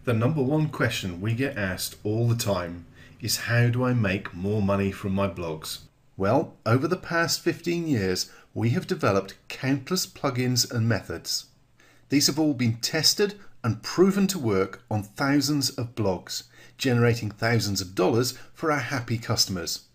The number one question we get asked all the time is, how do I make more money from my blogs? Well, over the past 15 years, we have developed countless plugins and methods. These have all been tested and proven to work on thousands of blogs, generating thousands of dollars for our happy customers.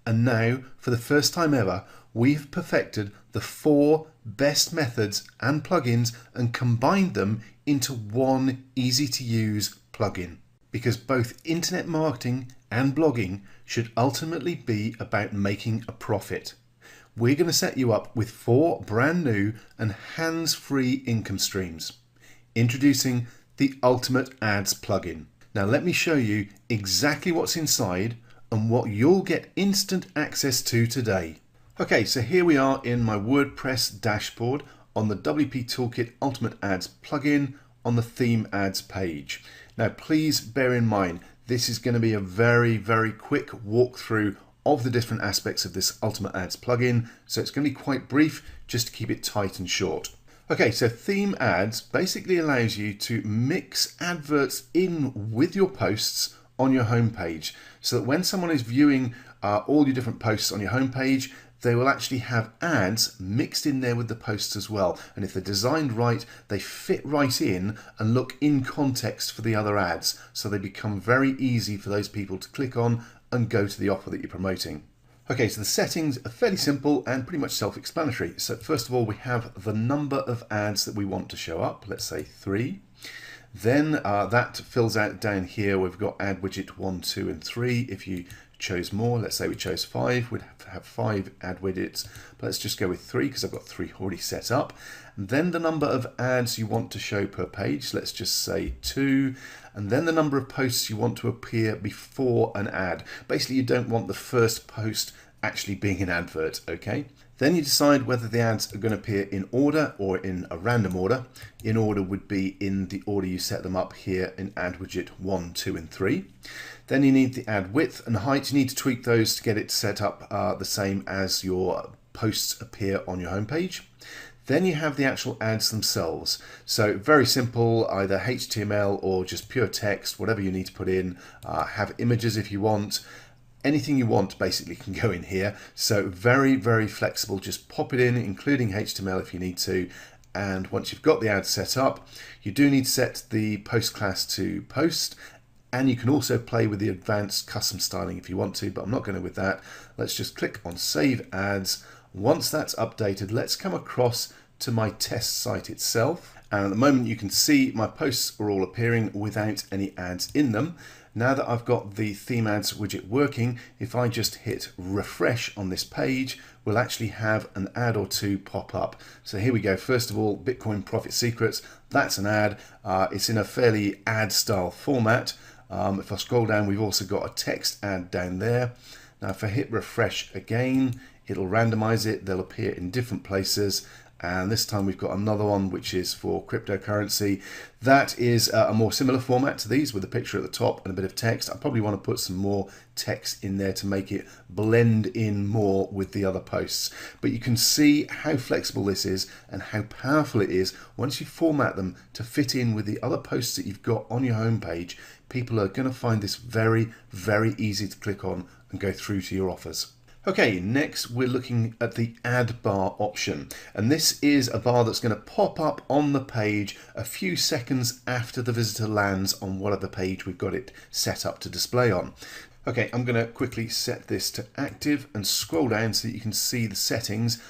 And now, for the first time ever, we've perfected the 4 best methods and plugins and combined them into one easy to use plugin. Because both internet marketing and blogging should ultimately be about making a profit. We're going to set you up with 4 brand new and hands-free income streams. Introducing the Ultimate Ads plugin. Now let me show you exactly what's inside and what you'll get instant access to today. Okay, so here we are in my WordPress dashboard on the WP Toolkit Ultimate Ads plugin on the Theme Ads page. Now please bear in mind, this is going to be a very quick walkthrough of the different aspects of this Ultimate Ads plugin, so it's going to be quite brief just to keep it tight and short. Okay, so Theme Ads basically allows you to mix adverts in with your posts on your homepage, so that when someone is viewing all your different posts on your homepage, they will actually have ads mixed in there with the posts as well. And if they're designed right, they fit right in and look in context for the other ads. So they become very easy for those people to click on and go to the offer that you're promoting. Okay, so the settings are fairly simple and pretty much self-explanatory. So first of all, we have the number of ads that we want to show up. Let's say 3. Then that fills out down here. We've got ad widget 1, 2, and 3. If you chose more, let's say we chose 5, we'd have to have 5 ad widgets, but let's just go with 3 because I've got 3 already set up. And then the number of ads you want to show per page, let's just say 2, and then the number of posts you want to appear before an ad. Basically, you don't want the first post actually being an advert, okay? Then you decide whether the ads are going to appear in order or in a random order. In order would be in the order you set them up here in ad widget 1, 2, and 3. Then you need the ad width and height. You need to tweak those to get it set up the same as your posts appear on your homepage. Then you have the actual ads themselves. So very simple, either HTML or just pure text, whatever you need to put in. Have images if you want. Anything you want basically can go in here. So very flexible. Just pop it in, including HTML if you need to. And once you've got the ad set up, you do need to set the post class to post. And you can also play with the advanced custom styling if you want to, but I'm not going to with that. Let's just click on Save Ads. Once that's updated, let's come across to my test site itself. And at the moment you can see my posts are all appearing without any ads in them. Now that I've got the Theme Ads widget working, if I just hit refresh on this page, we'll actually have an ad or 2 pop up. So here we go. First of all, Bitcoin Profit Secrets. That's an ad. It's in a fairly ad style format. If I scroll down, we've also got a text ad down there. Now if I hit refresh again, it'll randomize it. They'll appear in different places. And this time we've got another one which is for cryptocurrency. That is a more similar format to these, with a picture at the top and a bit of text. I probably want to put some more text in there to make it blend in more with the other posts. But you can see how flexible this is and how powerful it is once you format them to fit in with the other posts that you've got on your homepage. People are going to find this very easy to click on and go through to your offers. Okay, next we're looking at the ad bar option, and this is a bar that's going to pop up on the page a few seconds after the visitor lands on whatever page we've got it set up to display on. Okay, I'm going to quickly set this to active and scroll down so that you can see the settings.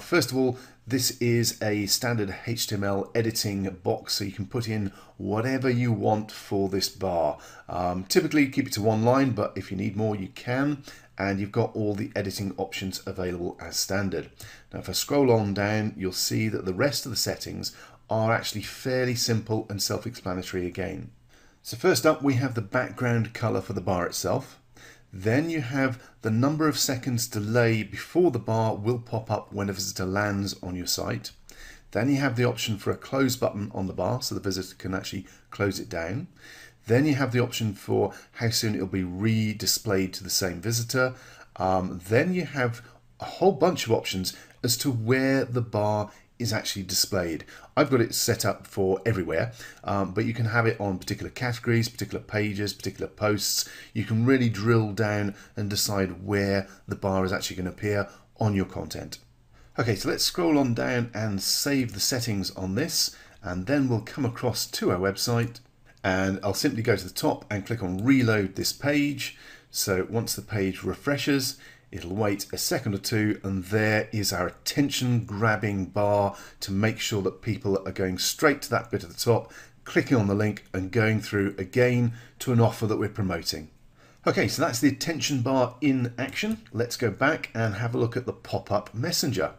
First of all, this is a standard HTML editing box, so you can put in whatever you want for this bar. Typically keep it to 1 line, but if you need more you can, and you've got all the editing options available as standard. Now if I scroll on down, you'll see that the rest of the settings are actually fairly simple and self-explanatory again. So first up, we have the background color for the bar itself. Then you have the number of seconds delay before the bar will pop up when a visitor lands on your site. Then you have the option for a close button on the bar so the visitor can actually close it down. Then you have the option for how soon it will be re-displayed to the same visitor. Then you have a whole bunch of options as to where the bar is actually displayed. I've got it set up for everywhere, but you can have it on particular categories, particular pages, particular posts. You can really drill down and decide where the bar is actually going to appear on your content. Okay, so let's scroll on down and save the settings on this, and then we'll come across to our website, and I'll simply go to the top and click on reload this page. So once the page refreshes, it'll wait a second or two, and there is our attention grabbing bar to make sure that people are going straight to that bit at the top, clicking on the link and going through again to an offer that we're promoting. Okay, so that's the attention bar in action. Let's go back and have a look at the pop-up messenger.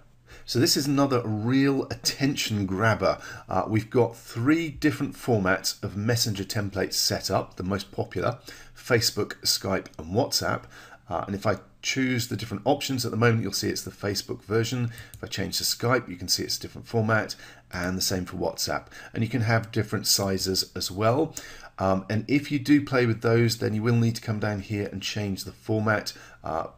So this is another real attention grabber. We've got 3 different formats of messenger templates set up, the most popular: Facebook, Skype and WhatsApp. And if I choose the different options at the moment, you'll see it's the Facebook version. If I change to Skype, you can see it's a different format, and the same for WhatsApp. And you can have different sizes as well. And if you do play with those, then you will need to come down here and change the format,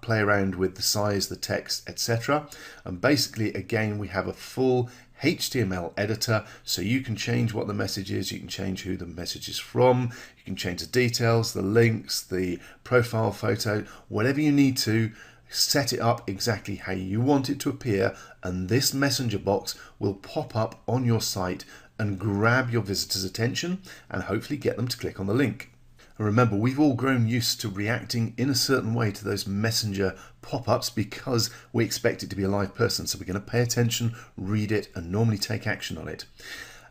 play around with the size, the text, etc. And basically, again, we have a full HTML editor, so you can change what the message is, you can change who the message is from, you can change the details, the links, the profile photo, whatever you need to. Set it up exactly how you want it to appear, and this messenger box will pop up on your site and grab your visitors' attention and hopefully get them to click on the link. And remember, we've all grown used to reacting in a certain way to those messenger pop-ups because we expect it to be a live person, so we're going to pay attention, read it, and normally take action on it.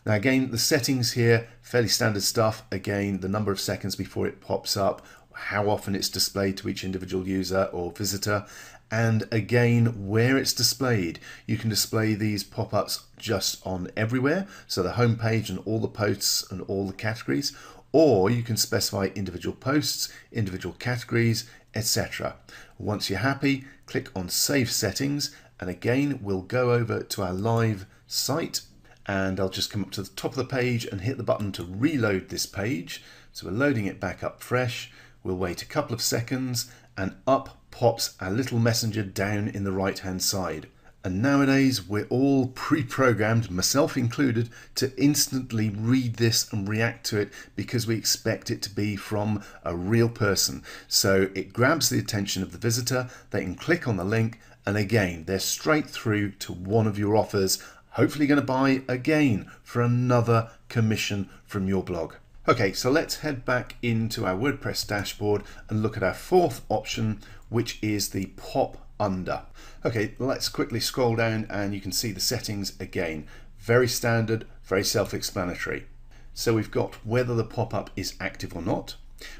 Now again, the settings here, fairly standard stuff. Again, the number of seconds before it pops up, how often it's displayed to each individual user or visitor, and again, where it's displayed. You can display these pop-ups just on everywhere, so the home page and all the posts and all the categories, or you can specify individual posts, individual categories, etc. Once you're happy, click on Save Settings, and again, we'll go over to our live site, and I'll just come up to the top of the page and hit the button to reload this page. So we're loading it back up fresh. We'll wait a couple of seconds, and up pops our little messenger down in the right hand side. And nowadays we're all pre-programmed, myself included, to instantly read this and react to it because we expect it to be from a real person. So it grabs the attention of the visitor, they can click on the link, and again they're straight through to one of your offers, hopefully going to buy again for another commission from your blog. Okay, so let's head back into our WordPress dashboard and look at our 4th option, which is the pop under. Okay, let's quickly scroll down and you can see the settings again. Very standard, very self-explanatory. So we've got whether the pop-up is active or not.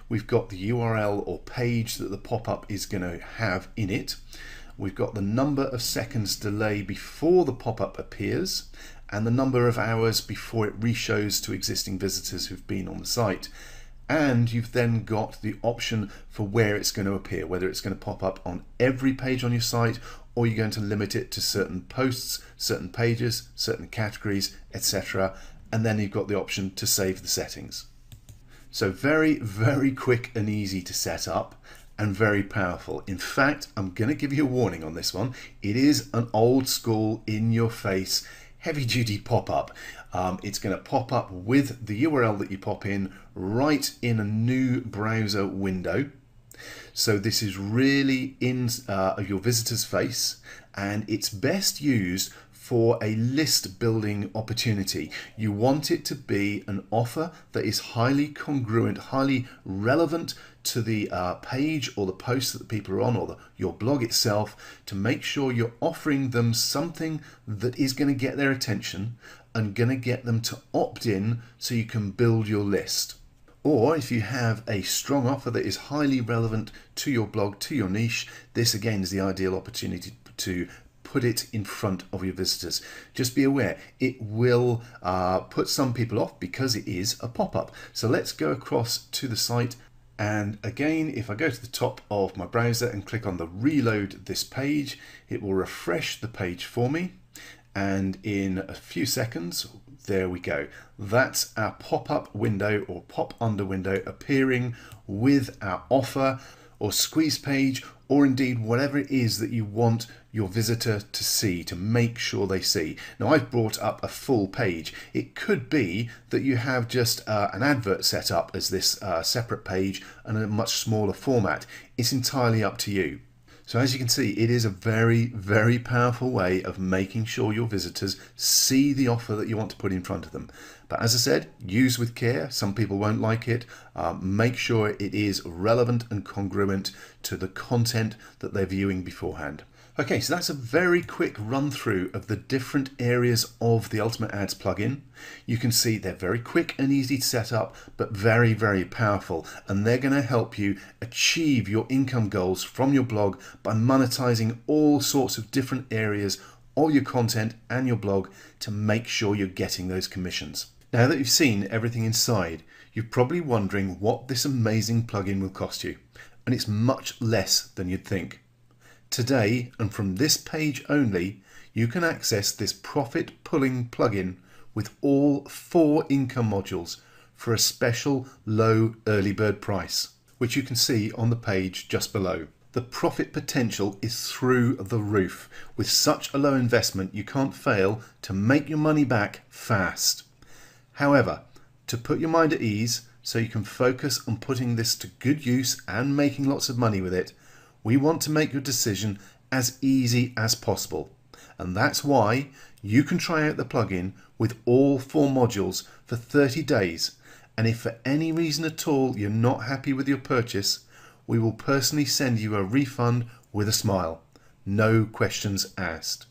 We've got the URL or page that the pop-up is going to have in it. We've got the number of seconds delay before the pop-up appears, and the number of hours before it re-shows to existing visitors who've been on the site. And you've then got the option for where it's going to appear, whether it's going to pop up on every page on your site, or you're going to limit it to certain posts, certain pages, certain categories, etc. And then you've got the option to save the settings. So very, very quick and easy to set up, and very powerful. In fact, I'm going to give you a warning on this one. It is an old school, in your face, heavy duty pop-up. It's going to pop up with the URL that you pop in right in a new browser window. So this is really in your visitor's face, and it's best used for a list building opportunity. You want it to be an offer that is highly congruent, highly relevant to the page or the post that the people are on, or your blog itself, to make sure you're offering them something that is going to get their attention and going to get them to opt in so you can build your list. Or if you have a strong offer that is highly relevant to your blog, to your niche, this again is the ideal opportunity to put it in front of your visitors. Just be aware, it will put some people off because it is a pop-up. So let's go across to the site, and again, if I go to the top of my browser and click on the reload this page, it will refresh the page for me, and in a few seconds, there we go. That's our pop-up window or pop under window appearing with our offer. or squeeze page, or indeed whatever it is that you want your visitor to see, to make sure they see. Now I've brought up a full page. It could be that you have just an advert set up as this separate page and a much smaller format. It's entirely up to you. So as you can see, it is a very, very powerful way of making sure your visitors see the offer that you want to put in front of them. But as I said, use with care. Some people won't like it. Make sure it is relevant and congruent to the content that they're viewing beforehand. Okay, so that's a very quick run through of the different areas of the Ultimate Ads plugin. You can see they're very quick and easy to set up, but very, very powerful. And they're going to help you achieve your income goals from your blog by monetizing all sorts of different areas of your content and your blog to make sure you're getting those commissions. Now that you've seen everything inside, you're probably wondering what this amazing plugin will cost you. And it's much less than you'd think. Today, and from this page only, you can access this profit pulling plugin with all 4 income modules for a special low early bird price, which you can see on the page just below. The profit potential is through the roof. With such a low investment, you can't fail to make your money back fast. However, to put your mind at ease so you can focus on putting this to good use and making lots of money with it, we want to make your decision as easy as possible. And that's why you can try out the plugin with all 4 modules for 30 days. And if for any reason at all you're not happy with your purchase, we will personally send you a refund with a smile. No questions asked.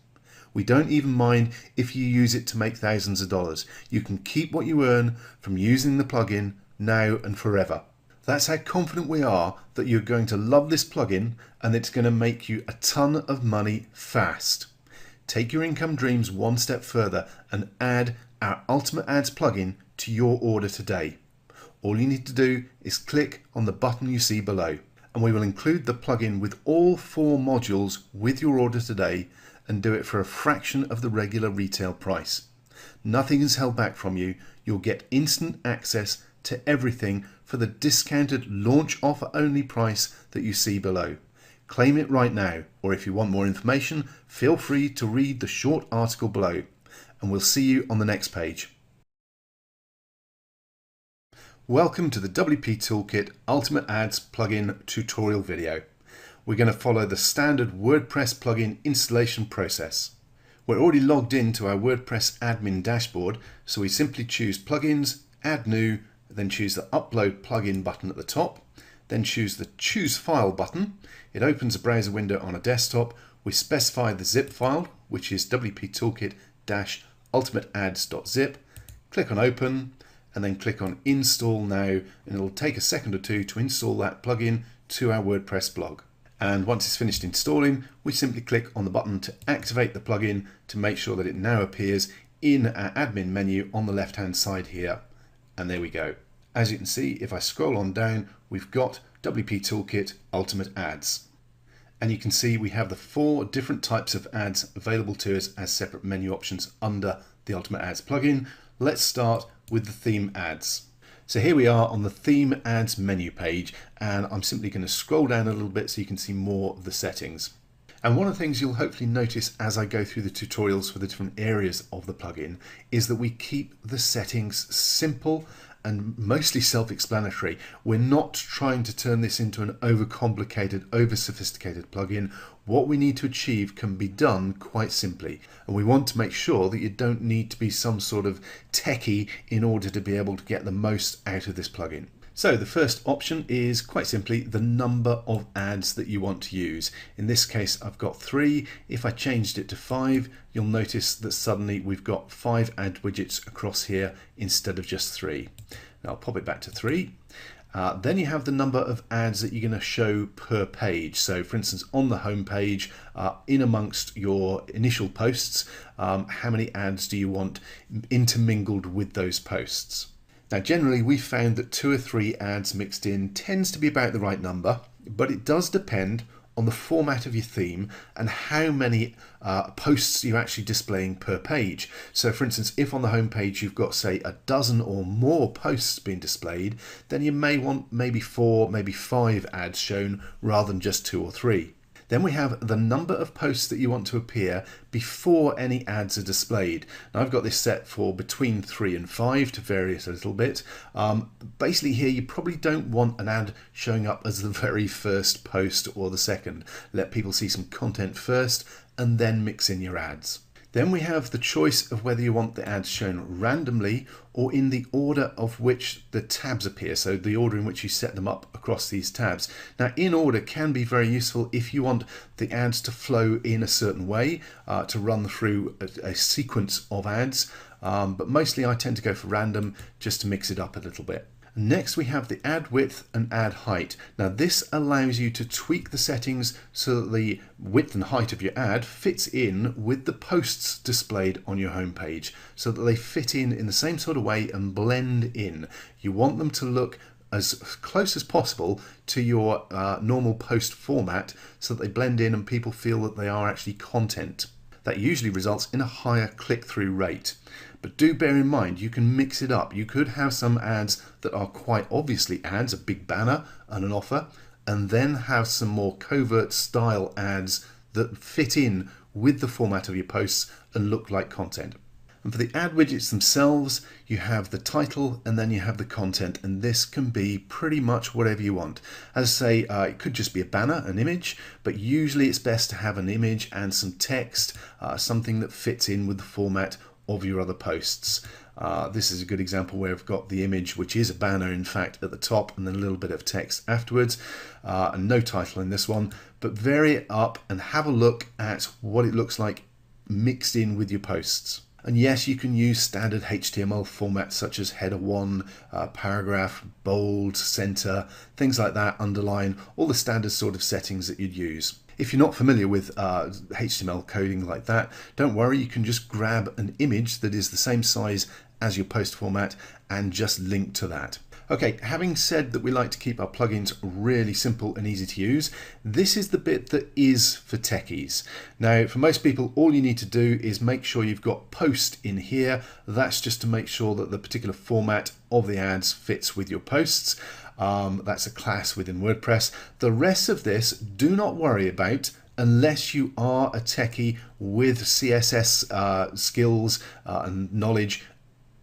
We don't even mind if you use it to make thousands of dollars. You can keep what you earn from using the plugin now and forever. That's how confident we are that you're going to love this plugin and it's going to make you a ton of money fast. Take your income dreams one step further and add our Ultimate Ads plugin to your order today. All you need to do is click on the button you see below, and we will include the plugin with all 4 modules with your order today and do it for a fraction of the regular retail price. Nothing is held back from you. You'll get instant access to everything for the discounted launch offer only price that you see below. Claim it right now, or if you want more information, feel free to read the short article below, and we'll see you on the next page. Welcome to the WP Toolkit Ultimate Ads plugin tutorial video. We're going to follow the standard WordPress plugin installation process. We're already logged into our WordPress admin dashboard, so we simply choose Plugins, Add New, then choose the Upload Plugin button at the top, then choose the Choose File button. It opens a browser window on a desktop. We specify the zip file, which is wp-toolkit-ultimateads.zip. Click on Open, and then click on Install Now, and it'll take a second or two to install that plugin to our WordPress blog. And once it's finished installing, we simply click on the button to activate the plugin to make sure that it now appears in our admin menu on the left hand side here. And there we go. As you can see, if I scroll on down, we've got WP Toolkit Ultimate Ads. And you can see we have the 4 different types of ads available to us as separate menu options under the Ultimate Ads plugin. Let's start with the theme ads. So here we are on the theme ads menu page, and I'm simply going to scroll down a little bit so you can see more of the settings. And one of the things you'll hopefully notice as I go through the tutorials for the different areas of the plugin is that we keep the settings simple and mostly self-explanatory. We're not trying to turn this into an overcomplicated, over-sophisticated plugin. What we need to achieve can be done quite simply, and we want to make sure that you don't need to be some sort of techie in order to be able to get the most out of this plugin. So the first option is quite simply the number of ads that you want to use. In this case, I've got 3. If I changed it to 5, you'll notice that suddenly we've got 5 ad widgets across here instead of just 3. Now I'll pop it back to 3. Then you have the number of ads that you're going to show per page. So for instance, on the home page, in amongst your initial posts, how many ads do you want intermingled with those posts? Now generally we've found that 2 or 3 ads mixed in tends to be about the right number, but it does depend on the format of your theme and how many posts you're actually displaying per page. So for instance, if on the home page you've got, say, a dozen or more posts being displayed, then you may want maybe 4, maybe 5 ads shown rather than just 2 or 3. Then we have the number of posts that you want to appear before any ads are displayed. Now I've got this set for between 3 and 5 to vary it a little bit. Basically here you probably don't want an ad showing up as the very first post or the second. Let people see some content first and then mix in your ads. Then we have the choice of whether you want the ads shown randomly or in the order of which the tabs appear, so the order in which you set them up across these tabs. Now in order can be very useful if you want the ads to flow in a certain way, to run through a sequence of ads, but mostly I tend to go for random just to mix it up a little bit. Next we have the ad width and ad height. Now this allows you to tweak the settings so that the width and height of your ad fits in with the posts displayed on your home page, so that they fit in the same sort of way and blend in. You want them to look as close as possible to your normal post format so that they blend in and people feel that they are actually content. That usually results in a higher click-through rate. But do bear in mind, you can mix it up. You could have some ads that are quite obviously ads, a big banner and an offer, and then have some more covert style ads that fit in with the format of your posts and look like content. And for the ad widgets themselves, you have the title and then you have the content, and this can be pretty much whatever you want. As I say, it could just be a banner, an image, but usually it's best to have an image and some text, something that fits in with the format of your other posts. This is a good example where I've got the image, which is a banner in fact at the top, and then a little bit of text afterwards, and no title in this one, but vary it up and have a look at what it looks like mixed in with your posts. And yes, you can use standard HTML formats such as header 1, paragraph, bold, center, things like that, underline, all the standard sort of settings that you'd use. If you're not familiar with HTML coding like that, don't worry, you can just grab an image that is the same size as your post format and just link to that. Okay, having said that we like to keep our plugins really simple and easy to use, this is the bit that is for techies. Now, for most people, all you need to do is make sure you've got post in here. That's just to make sure that the particular format of the ads fits with your posts. That's a class within WordPress. The rest of this, do not worry about unless you are a techie with CSS skills and knowledge.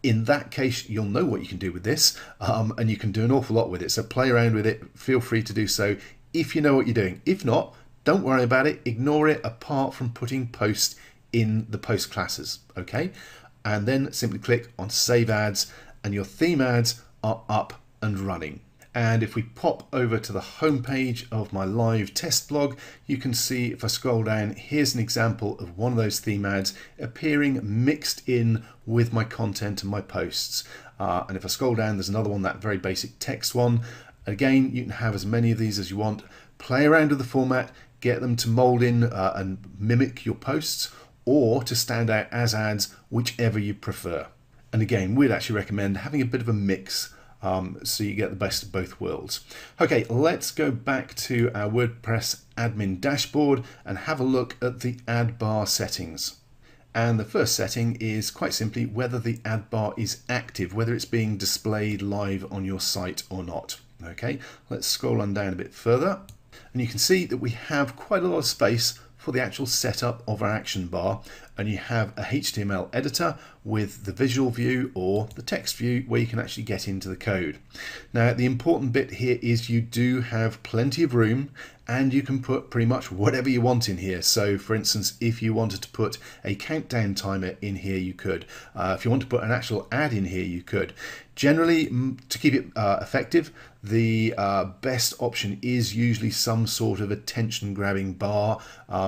In that case, you'll know what you can do with this, and you can do an awful lot with it. So play around with it. Feel free to do so if you know what you're doing. If not, don't worry about it. Ignore it apart from putting post in the post classes, okay? And then simply click on Save Ads, and your theme ads are up and running. And if we pop over to the home page of my live test blog, you can see if I scroll down, here's an example of one of those theme ads appearing mixed in with my content and my posts. And if I scroll down, there's another one, that very basic text one. Again, you can have as many of these as you want. Play around with the format, get them to mold in and mimic your posts, or to stand out as ads, whichever you prefer. And again, we'd actually recommend having a bit of a mix, so you get the best of both worlds. Okay, let's go back to our WordPress admin dashboard and have a look at the ad bar settings. And the first setting is quite simply whether the ad bar is active, whether it's being displayed live on your site or not. Okay, let's scroll on down a bit further, and you can see that we have quite a lot of space for the actual setup of our action bar, and you have a HTML editor with the visual view or the text view where you can actually get into the code. Now, the important bit here is you do have plenty of room and you can put pretty much whatever you want in here. So for instance, if you wanted to put a countdown timer in here, you could. If you want to put an actual ad in here, you could. Generally, to keep it effective, the best option is usually some sort of attention grabbing bar,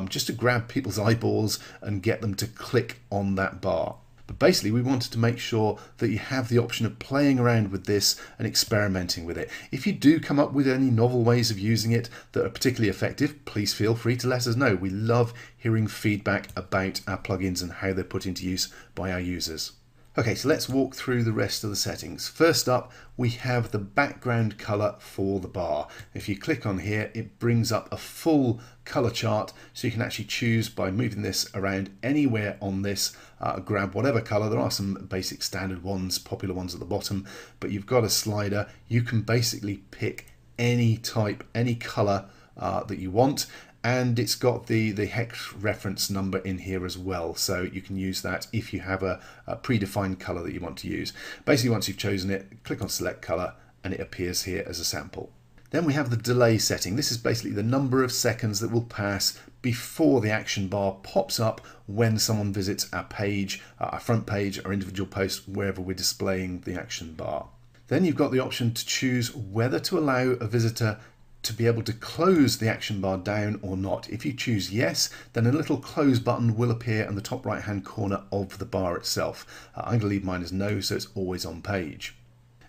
just to grab people's eyeballs and get them to click on that bar. But basically, we wanted to make sure that you have the option of playing around with this and experimenting with it. If you do come up with any novel ways of using it that are particularly effective, please feel free to let us know. We love hearing feedback about our plugins and how they're put into use by our users. Okay, so let's walk through the rest of the settings. First up, we have the background color for the bar. If you click on here, it brings up a full color chart, so you can actually choose by moving this around anywhere on this, grab whatever color. There are some basic standard ones, popular ones at the bottom, but you've got a slider. You can basically pick any type, any color that you want. And it's got the hex reference number in here as well, so you can use that if you have a predefined color that you want to use. Basically, once you've chosen it, click on select color and it appears here as a sample. Then we have the delay setting. This is basically the number of seconds that will pass before the action bar pops up when someone visits our page, our front page, our individual post, wherever we're displaying the action bar. Then you've got the option to choose whether to allow a visitor to be able to close the action bar down or not. If you choose yes, then a little close button will appear in the top right hand corner of the bar itself. I'm going to leave mine as no, so it's always on page.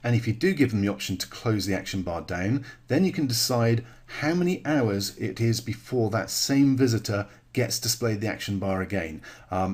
And if you do give them the option to close the action bar down, then you can decide how many hours it is before that same visitor gets displayed the action bar again.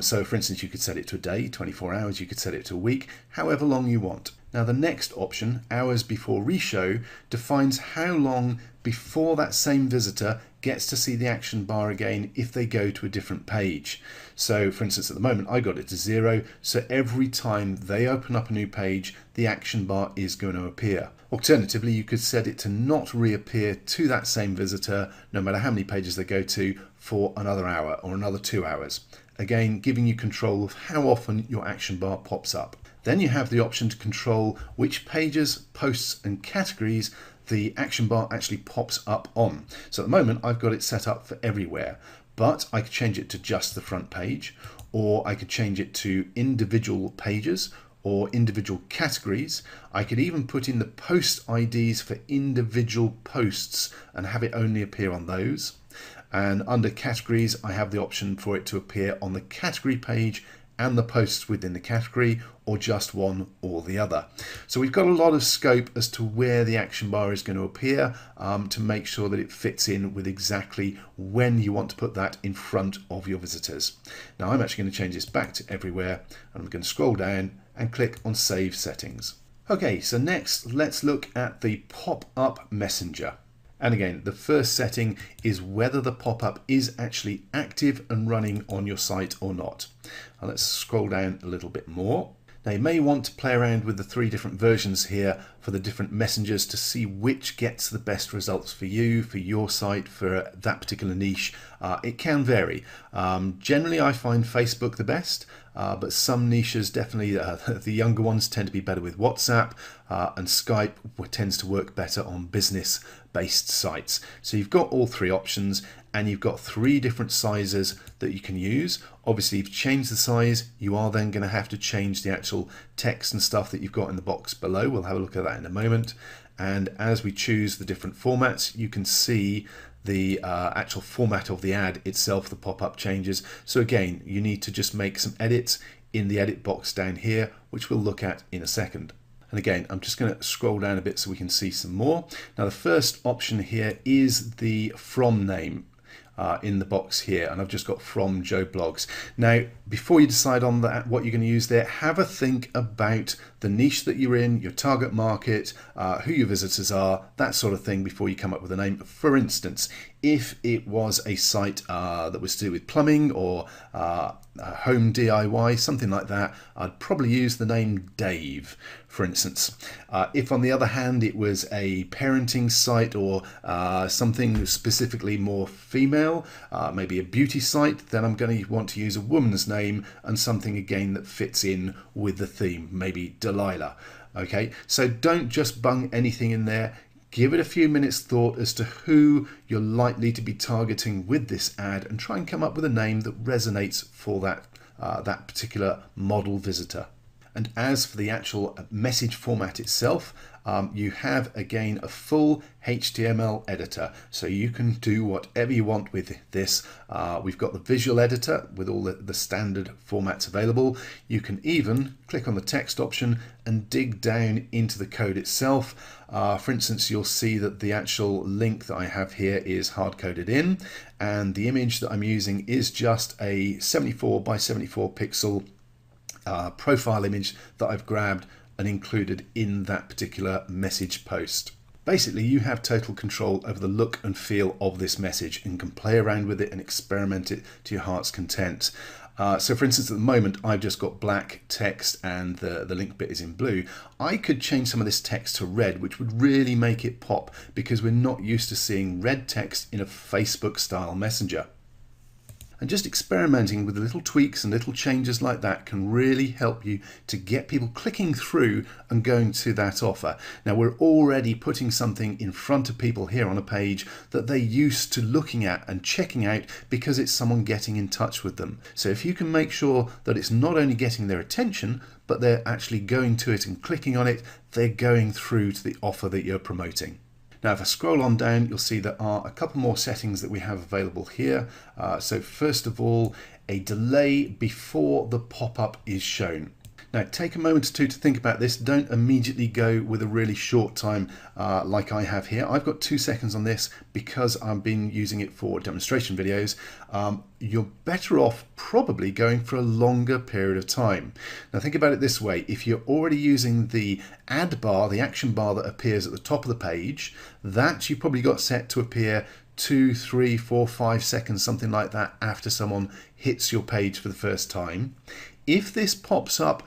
So for instance, you could set it to a day, 24 hours, you could set it to a week, however long you want. Now the next option, hours before reshow, defines how long before that same visitor gets to see the action bar again if they go to a different page. So for instance, at the moment I got it to 0, so every time they open up a new page, the action bar is going to appear. Alternatively, you could set it to not reappear to that same visitor no matter how many pages they go to for another hour or another 2 hours. Again, giving you control of how often your action bar pops up. Then you have the option to control which pages, posts and categories the action bar actually pops up on. So at the moment I've got it set up for everywhere, but I could change it to just the front page, or I could change it to individual pages or individual categories. I could even put in the post IDs for individual posts and have it only appear on those. And under categories, I have the option for it to appear on the category page and the posts within the category, or just one or the other. So we've got a lot of scope as to where the action bar is going to appear, to make sure that it fits in with exactly when you want to put that in front of your visitors. Now I'm actually going to change this back to everywhere, and I'm going to scroll down and click on Save Settings. Okay, so next let's look at the pop-up messenger. And again, the first setting is whether the pop-up is actually active and running on your site or not. Now let's scroll down a little bit more. Now you may want to play around with the 3 different versions here for the different messengers to see which gets the best results for you, for your site, for that particular niche. It can vary. Generally I find Facebook the best, but some niches, definitely the younger ones, tend to be better with WhatsApp, and Skype tends to work better on business-based sites. So you've got all 3 options, and you've got 3 different sizes that you can use. Obviously, if you change the size, you are then going to have to change the actual text and stuff that you've got in the box below. We'll have a look at that in a moment. And as we choose the different formats, you can see the actual format of the ad itself, the pop-up changes. So again, you need to just make some edits in the edit box down here, which we'll look at in a second. And again, I'm just going to scroll down a bit so we can see some more. Now the first option here is the from name. In the box here, and I've just got from Joe Blogs. Now before you decide on that, what you're going to use there, have a think about the niche that you're in, your target market, who your visitors are, that sort of thing before you come up with a name. For instance, if it was a site that was to do with plumbing or home DIY, something like that, I'd probably use the name Dave, for instance. If on the other hand it was a parenting site or something specifically more female, maybe a beauty site, then I'm going to want to use a woman's name and something again that fits in with the theme, maybe Delilah. Okay, so don't just bung anything in there. Give it a few minutes thought as to who you're likely to be targeting with this ad, and try and come up with a name that resonates for that particular model visitor. And as for the actual message format itself, you have again a full HTML editor, so you can do whatever you want with this. We've got the visual editor with all the standard formats available. You can even click on the text option and dig down into the code itself. For instance, you'll see that the actual link that I have here is hard-coded in, and the image that I'm using is just a 74 by 74 pixel profile image that I've grabbed and included in that particular message post. Basically, you have total control over the look and feel of this message and can play around with it and experiment it to your heart's content. So for instance, at the moment, I've just got black text and the link bit is in blue. I could change some of this text to red, which would really make it pop because we're not used to seeing red text in a Facebook style messenger. And just experimenting with little tweaks and little changes like that can really help you to get people clicking through and going to that offer. Now, we're already putting something in front of people here on a page that they're used to looking at and checking out because it's someone getting in touch with them. So if you can make sure that it's not only getting their attention, but they're actually going to it and clicking on it, they're going through to the offer that you're promoting. Now, if I scroll on down, you'll see there are a couple more settings that we have available here. So first of all, a delay before the pop-up is shown. Now, take a moment or two to think about this. Don't immediately go with a really short time like I have here. I've got 2 seconds on this because I've been using it for demonstration videos. You're better off probably going for a longer period of time. Now, think about it this way. If you're already using the ad bar, the action bar that appears at the top of the page, that you've probably got set to appear 2, 3, 4, 5 seconds, something like that, after someone hits your page for the first time. If this pops up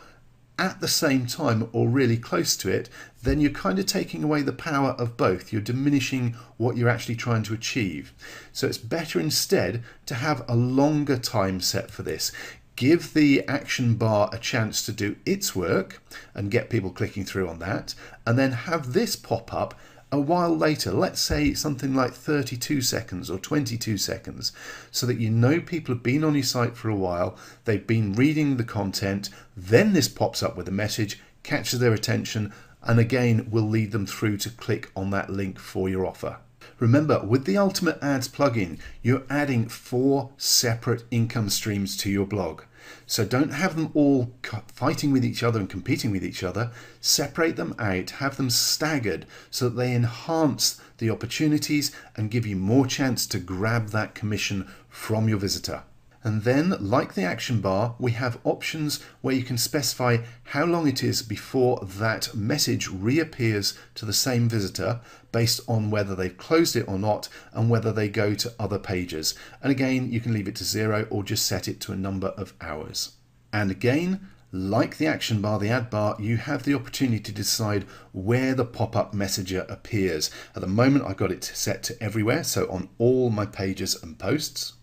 at the same time or really close to it, then you're kind of taking away the power of both. You're diminishing what you're actually trying to achieve. So it's better instead to have a longer time set for this. Give the action bar a chance to do its work and get people clicking through on that, and then have this pop up a while later, let's say something like 32 seconds or 22 seconds, so that you know people have been on your site for a while, they've been reading the content, then this pops up with a message, catches their attention, and again will lead them through to click on that link for your offer. Remember, with the Ultimate Ads plugin, you're adding 4 separate income streams to your blog. So don't have them all fighting with each other and competing with each other. Separate them out, have them staggered so that they enhance the opportunities and give you more chance to grab that commission from your visitor. And then, like the action bar, we have options where you can specify how long it is before that message reappears to the same visitor based on whether they've closed it or not and whether they go to other pages. And again, you can leave it to 0 or just set it to a number of hours. And again, like the action bar, the ad bar, you have the opportunity to decide where the pop-up messenger appears. At the moment, I've got it set to everywhere, so on all my pages and posts.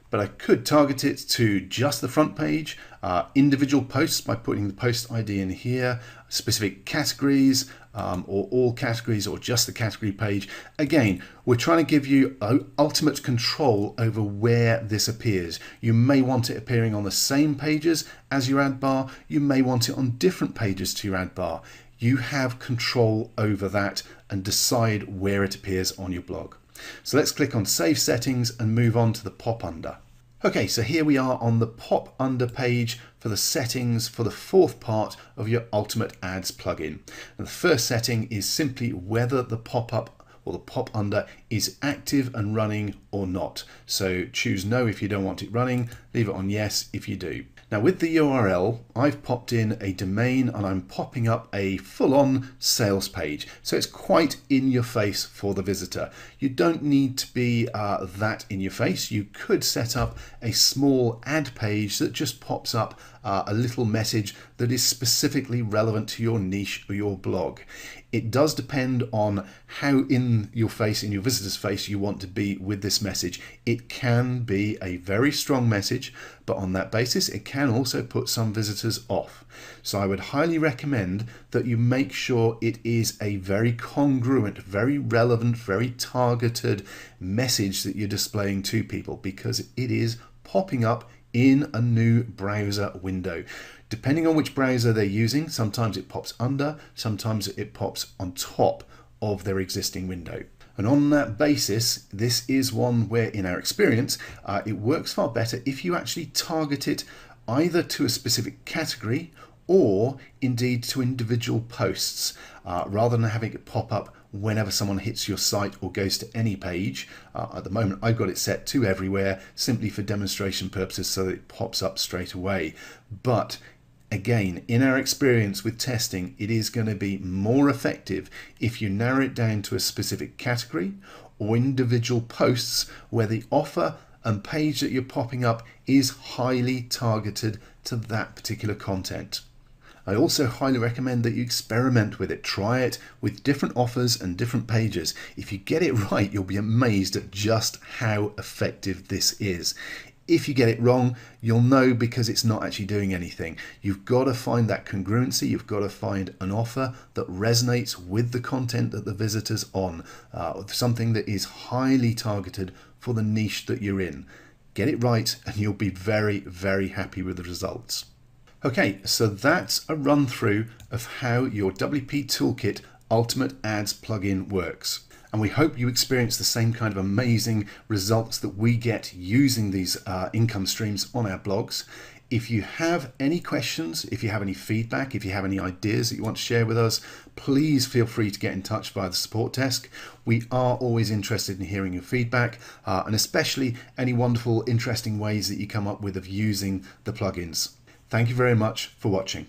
But I could target it to just the front page, individual posts by putting the post ID in here, specific categories, or all categories, or just the category page. Again, we're trying to give you ultimate control over where this appears. You may want it appearing on the same pages as your ad bar. You may want it on different pages to your ad bar. You have control over that and decide where it appears on your blog. So let's click on Save Settings and move on to the pop under. Okay, so here we are on the pop under page for the settings for the 4th part of your Ultimate Ads plugin. And the first setting is simply whether the pop-up or the pop under is active and running or not. So choose no if you don't want it running, leave it on yes if you do. Now with the URL, I've popped in a domain and I'm popping up a full-on sales page. So it's quite in your face for the visitor. You don't need to be that in your face. You could set up a small ad page that just pops up a little message that is specifically relevant to your niche or your blog. It does depend on how in your face, in your visitor's face, you want to be with this message. It can be a very strong message, but on that basis, it can also put some visitors off. So I would highly recommend that you make sure it is a very congruent, very relevant, very targeted message that you're displaying to people, because it is popping up in a new browser window. Depending on which browser they're using, sometimes it pops under, sometimes it pops on top of their existing window. And on that basis, this is one where, in our experience, it works far better if you actually target it either to a specific category or indeed to individual posts, rather than having it pop up whenever someone hits your site or goes to any page. At the moment, I've got it set to everywhere simply for demonstration purposes so that it pops up straight away. But Again, in our experience with testing, it is going to be more effective if you narrow it down to a specific category or individual posts where the offer and page that you're popping up is highly targeted to that particular content. I also highly recommend that you experiment with it. Try it with different offers and different pages. If you get it right, you'll be amazed at just how effective this is. If you get it wrong, you'll know because it's not actually doing anything. You've got to find that congruency. You've got to find an offer that resonates with the content that the visitor's on, something that is highly targeted for the niche that you're in. Get it right and you'll be very, very happy with the results. Okay, so that's a run through of how your WP Toolkit Ultimate Ads plugin works. And we hope you experience the same kind of amazing results that we get using these income streams on our blogs. If you have any questions, if you have any feedback, if you have any ideas that you want to share with us, please feel free to get in touch via the support desk. We are always interested in hearing your feedback and especially any wonderful, interesting ways that you come up with of using the plugins. Thank you very much for watching.